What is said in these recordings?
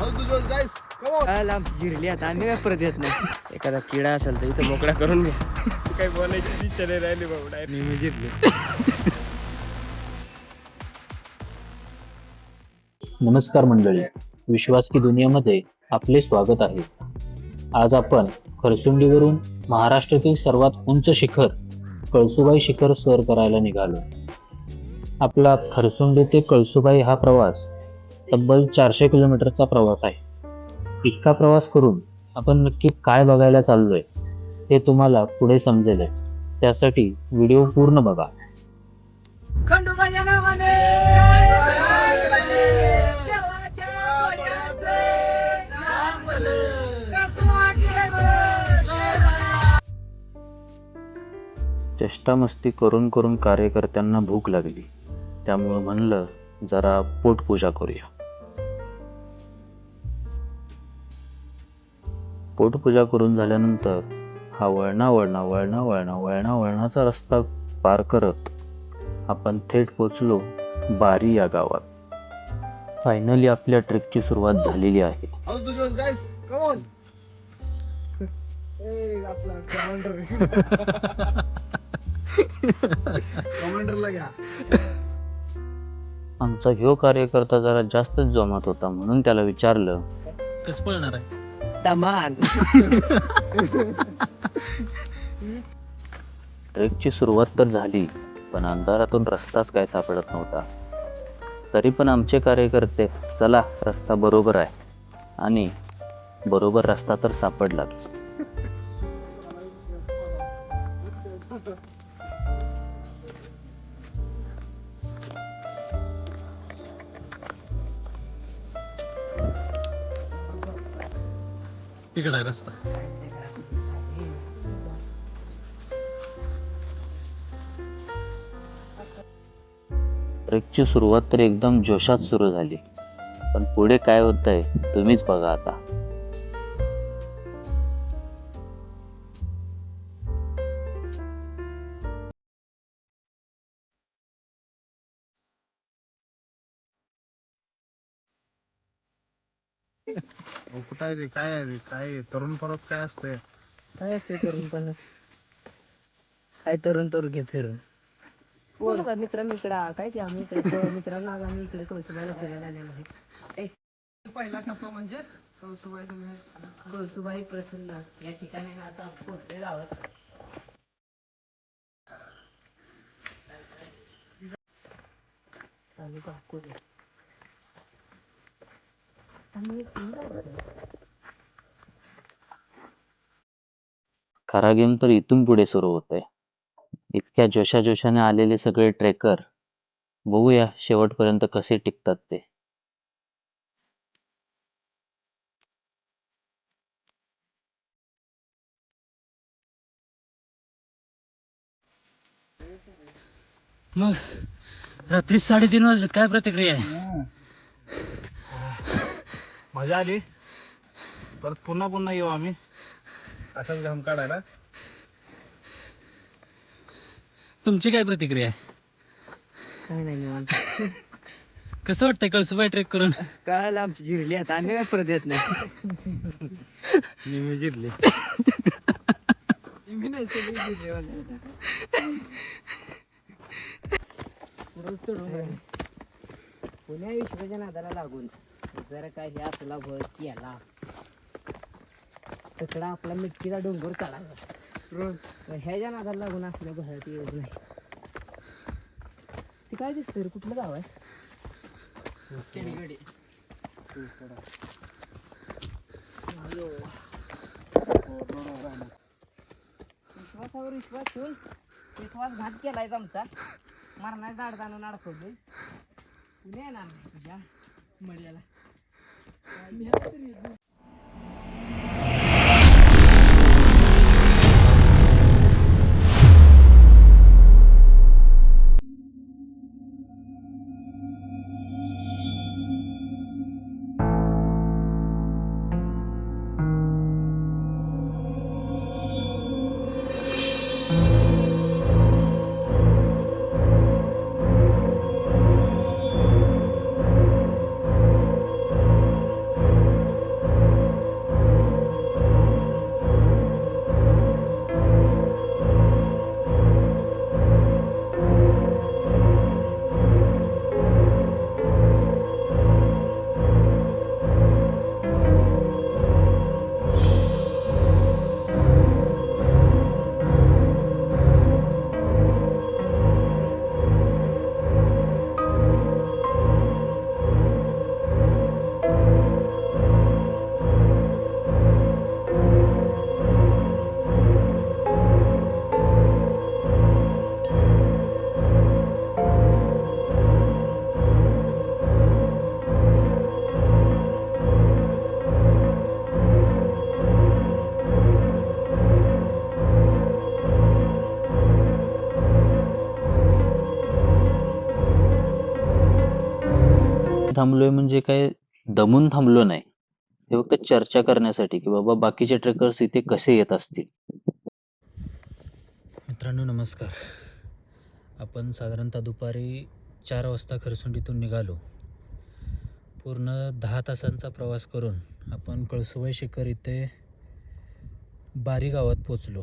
काय आमची जिरली आता आम्ही काय परत येत नाही. एखादा किडा असेल तर इथं मोकळा करून घ्या. काही बोलायची इच्छा नाही राहिली बाबा. मी जिरली. नमस्कार मंडळी, विश्वास की दुनियामध्ये आपले स्वागत आहे. आज आपण खरसुंडीवरून महाराष्ट्रातील सर्वात उंच शिखर कळसुबाई शिखर सर करायला निघालो. आपला खरसुंडी ते कळसुबाई हा प्रवास तब्बल 400 किलोमीटरचा प्रवास आहे. इतका प्रवास करून आपण नक्की काय बघायला चाललोय हे तुम्हाला पुढे समजेलच. त्यासाठी व्हिडिओ पूर्ण बघा. खंडोबाच्या नावाने चेष्टा मस्ती करून करून कार्यकर्त्यांना भूक लागली. त्यामुळं म्हणलं जरा पोटपूजा करूया. पोटपूजा करून झाल्यानंतर हा वळणाचा रस्ता पार करत आपण थेट पोचलो बारी या गावात. फायनली आपल्या ट्रेकची सुरुवात झालेली आहे. आमचा ह्यो कार्यकर्ता जरा जास्तच जोमात होता म्हणून त्याला विचारलं, कसं पळणार आहे? धमाल. ट्रेकची सुरुवात तर झाली पण अंधारातून रस्ताच काय सापडत नव्हता. तरी पण आमचे कार्यकर्ते चला रस्ता बरोबर आहे आणि बरोबर रस्ता तर सापडलाच. इकडे आहे रस्ता. ट्रेकची सुरुवात तर एकदम जोशात सुरू झाली पण पुढे काय होतंय तुम्हीच बघा आता. कुठं आहे रे? काय आहे रे? काय तरुण परत काय असतंय? काय असते तरुण पण काय तरुण घे फिरून बोल का मित्र काय ते आम्ही इकडे मित्रांना आम्ही इकडे कळसुबाईला फिरायला आलेलो आहे. पहिला टप्पा म्हणजे कळसुबाई प्रसन्न या ठिकाणी आता पोहोचले गावात. खरा गेम तर इथून पुढे सुरू होतोय. इतक्या जोशाने आलेले सगळे ट्रेकर बघूया शेवटपर्यंत कसे टिकतात ते. मग रात्री 3:30 वाजलेत, काय प्रतिक्रिया आहे? मजा आली. परत पुन्हा येऊ आम्ही असाच घाम काढायला. तुमची काय प्रतिक्रिया आहे? काय नाही निवांत. कसं वाटतंय कळसुबाई ट्रेक करून? काय आमची जिरली आता आम्ही काय परत येत नाही. मी जिरली. मी नाही सगळी जिरली माझ्या. रोज चढून राहिले. पुण्या विश्वाच्या नादाला लागून जरा काय हे आपला भर केला तकडा आपला मिटकीचा डोंगर काढायचा रोज. ह्याच्या नादाला लागून असल्या भरात येत नाही. ते काय दिसतंय रे? कुठलं गाव आहे? चंदगड. विश्वासावर विश्वास ठेवून विश्वासघात केलाय आमचा. मरणाच्या दाड आणून अडकवले. पुणे येणार नाही तुझ्या मळ्याला. थांबलोय म्हणजे काय दमून थांबलो नाही. हे फक्त चर्चा करण्यासाठी की बाबा बाकीचे ट्रेकर्स इथे कसे येत असतील. मित्रांनो नमस्कार. आपण साधारणतः दुपारी 4 वाजता खरसुंडीतून निघालो. पूर्ण 10 तासांचा प्रवास करून आपण कळसुबाई शिखर इथे बारी गावात पोचलो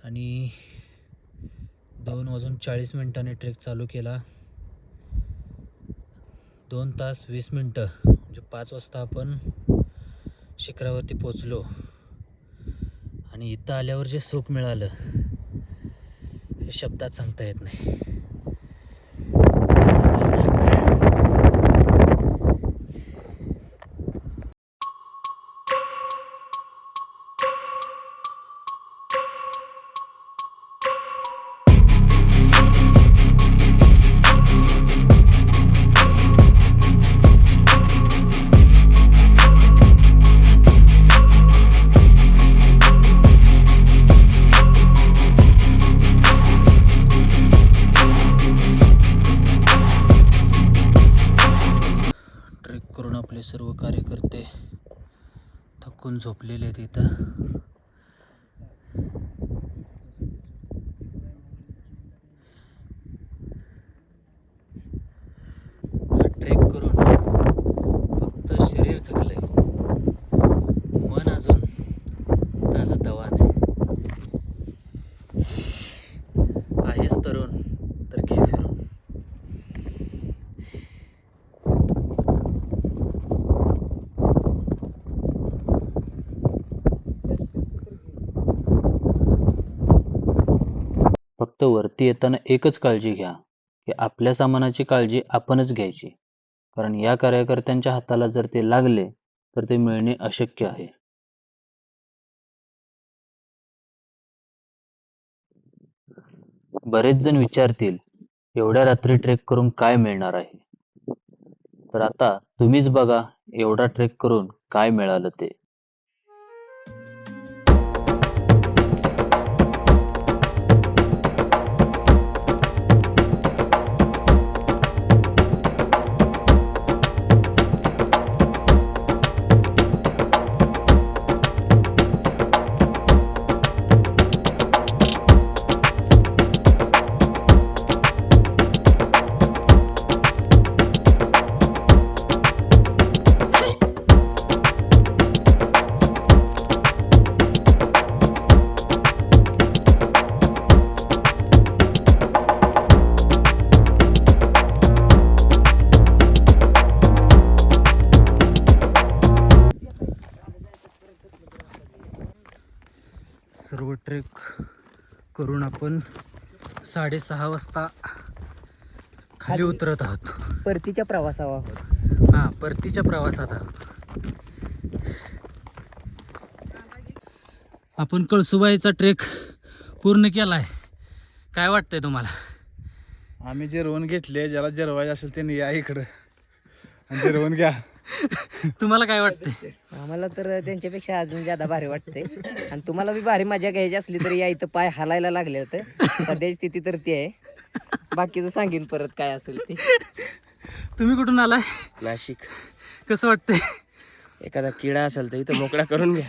आणि 2:40 ट्रेक चालू केला. 2 तास 20 मिनटं म्हणजे 5 वाजता आपण शिखरावरती पोचलो आणि इथं आल्यावर जे सुख मिळालं हे शब्दात सांगता येत नाही. ट्रेक करून आपले सर्व कार्यकर्ते थकून झोपलेले आहेत इथं. हा ट्रेक करून फक्त शरीर थकलंय, मन अजून ताजंतवानं आहे. आहेस तरुण तर घे फिरून. फक्त वरती येताना एकच काळजी घ्या की आपल्या सामानाची काळजी आपणच घ्यायची, कारण या कार्यकर्त्यांच्या हाताला जर ते लागले तर ते मिळणे अशक्य आहे. बरेच जण विचारतील एवढ्या रात्री ट्रेक करून काय मिळणार आहे. तर आता तुम्हीच बघा एवढा ट्रेक करून काय मिळालं ते. सर्व ट्रेक करून आपण 6:30 वाजता खाली उतरत आहोत. परतीच्या प्रवासावर हां, परतीच्या प्रवासात आहोत. आपण कळसुबाईचा ट्रेक पूर्ण केलाय. काय वाटतंय तुम्हाला? आम्ही जेरवण घेतले, ज्याला जेरवायचे असेल त्यांनी या इकडं आणि जेरवण घ्या. तुम्हाला काय वाटतंय? आम्हाला तर त्यांच्यापेक्षा अजून ज्यादा भारी वाटतंय. आणि तुम्हाला बी भारी मजा घ्यायची असली तरी या इथं पाय हालायला लागले तर सध्याची स्थिती तर ती आहे. बाकीचं सांगेन परत काय असेल ते. तुम्ही कुठून आलाय? नाशिक. कसं वाटतंय? एखादा किडा असेल तर इथं मोकळा करून घ्या.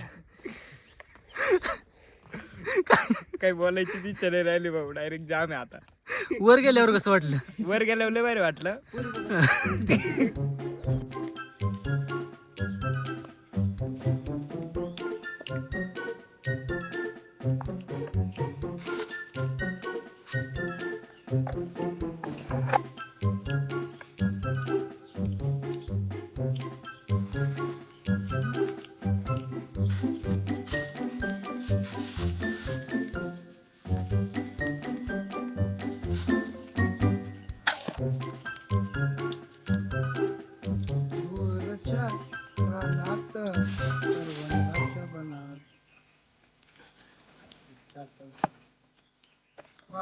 काही बोलायची इच्छा नाही राहिली भाऊ, डायरेक्ट जाम आहे आता. वर गेल्यावर कसं वाटलं? वर गेल्यावर लय भारी वाटलं.